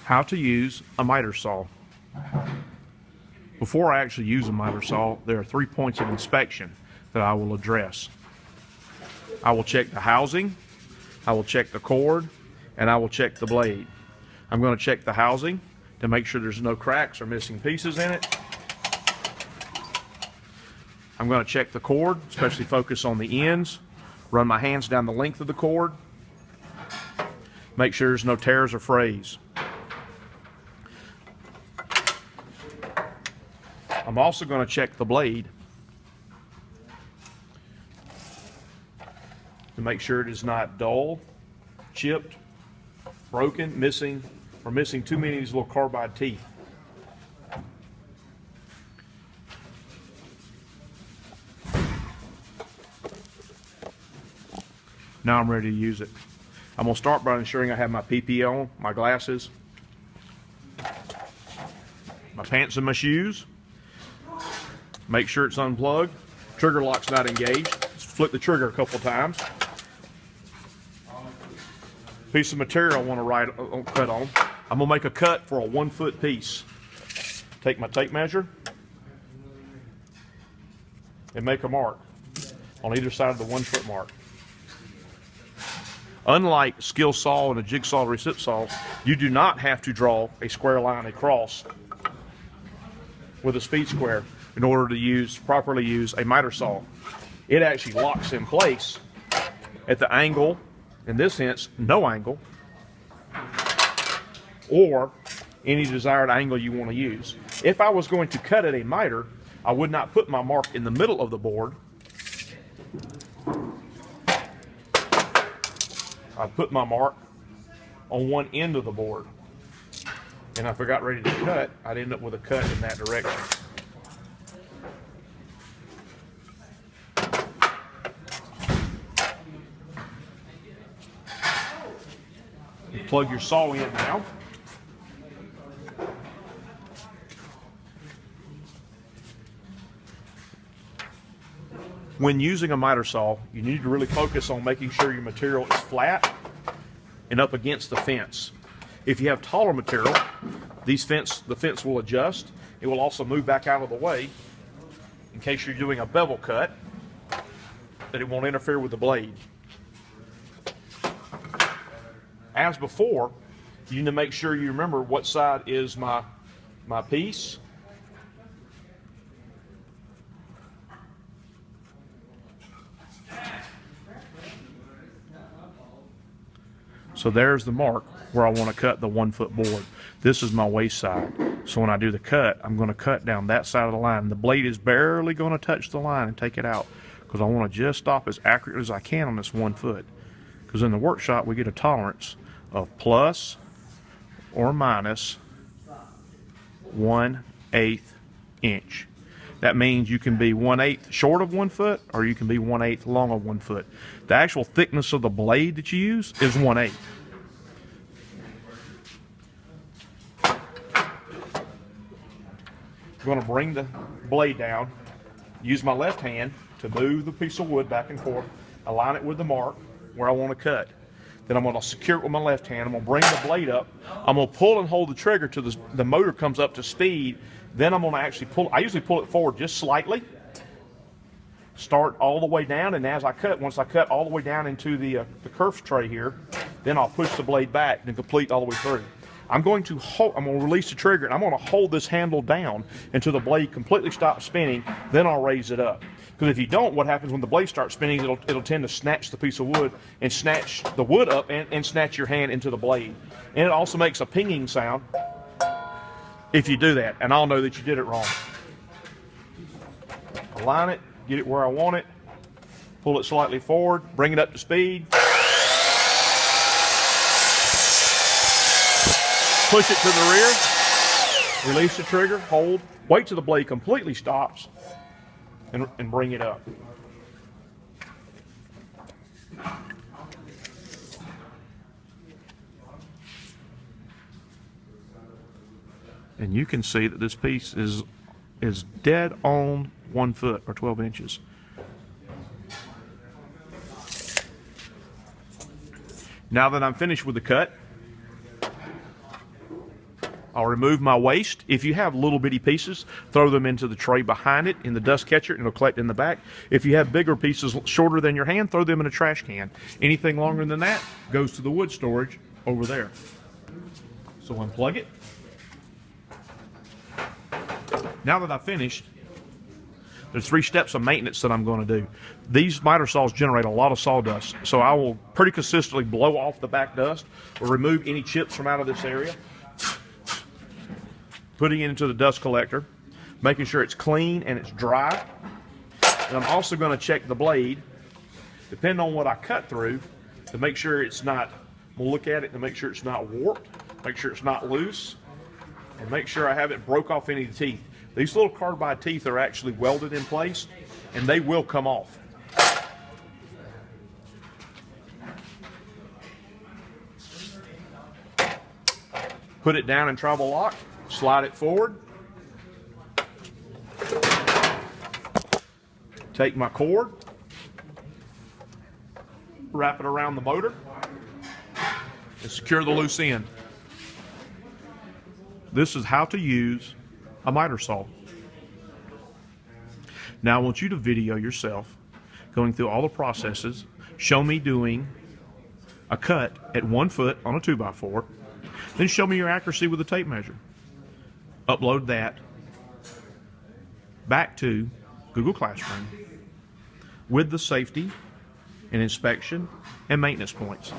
How to use a miter saw. Before I actually use a miter saw, there are 3 points of inspection that I will address. I will check the housing, I will check the cord, and I will check the blade. I'm going to check the housing to make sure there's no cracks or missing pieces in it. I'm going to check the cord, especially focus on the ends. Run my hands down the length of the cord. Make sure there's no tears or frays. I'm also going to check the blade to make sure it is not dull, chipped, broken, missing too many of these little carbide teeth. Now I'm ready to use it. I'm going to start by ensuring I have my PP on, my glasses, my pants and my shoes. Make sure it's unplugged. Trigger lock's not engaged. Just flip the trigger a couple times. Piece of material I want to cut on. I'm going to make a cut for a 1 foot piece. Take my tape measure and make a mark on either side of the 1 foot mark. Unlike skill saw and a jigsaw recip saw, you do not have to draw a square line across with a speed square in order to properly use a miter saw. It actually locks in place at the angle, in this sense, no angle, or any desired angle you want to use. If I was going to cut at a miter, I would not put my mark in the middle of the board. I'd put my mark on one end of the board. And if I got ready to cut, I'd end up with a cut in that direction. You plug your saw in now. When using a miter saw, you need to really focus on making sure your material is flat and up against the fence. If you have taller material, the fence will adjust. It will also move back out of the way in case you're doing a bevel cut, that it won't interfere with the blade. As before, you need to make sure you remember what side is my piece. So there's the mark where I want to cut the 1 foot board. This is my waist side. So when I do the cut, I'm going to cut down that side of the line. The blade is barely going to touch the line and take it out, because I want to just stop as accurately as I can on this 1 foot. Because in the workshop, we get a tolerance of plus or minus 1/8 inch. That means you can be 1/8 short of 1 foot, or you can be 1/8 long of 1 foot. The actual thickness of the blade that you use is 1/8. I'm going to bring the blade down, use my left hand to move the piece of wood back and forth, align it with the mark where I want to cut. Then I'm going to secure it with my left hand. I'm going to bring the blade up. I'm going to pull and hold the trigger till the motor comes up to speed. Then I'm going to actually pull. I usually pull it forward just slightly. Start all the way down, and as I cut, once I cut all the way down into the kerf tray here, then I'll push the blade back and complete all the way through. I'm going to release the trigger, and I'm going to hold this handle down until the blade completely stops spinning. Then I'll raise it up. Because if you don't, what happens when the blade starts spinning, it'll tend to snatch the piece of wood and snatch the wood up and snatch your hand into the blade. And it also makes a pinging sound if you do that, and I'll know that you did it wrong. Align it, get it where I want it, pull it slightly forward, bring it up to speed. Push it to the rear, release the trigger, hold, wait till the blade completely stops, and bring it up. And you can see that this piece is dead on 1 foot or 12 inches. Now that I'm finished with the cut, I'll remove my waste. If you have little bitty pieces, throw them into the tray behind it in the dust catcher, and it'll collect in the back. If you have bigger pieces shorter than your hand, throw them in a trash can. Anything longer than that goes to the wood storage over there. So unplug it. Now that I've finished, there's 3 steps of maintenance that I'm going to do. These miter saws generate a lot of sawdust, so I will pretty consistently blow off the back dust or remove any chips from out of this area, putting it into the dust collector, making sure it's clean and it's dry. And I'm also going to check the blade, depending on what I cut through, to make sure it's not, we'll look at it to make sure it's not warped, make sure it's not loose, and make sure I haven't broke off any of the teeth. These little carbide teeth are actually welded in place, and they will come off. Put it down in travel lock, slide it forward. Take my cord, wrap it around the motor, and secure the loose end. This is how to use a miter saw. Now I want you to video yourself going through all the processes. Show me doing a cut at 1 foot on a 2x4. Then show me your accuracy with a tape measure. Upload that back to Google Classroom with the safety and inspection and maintenance points.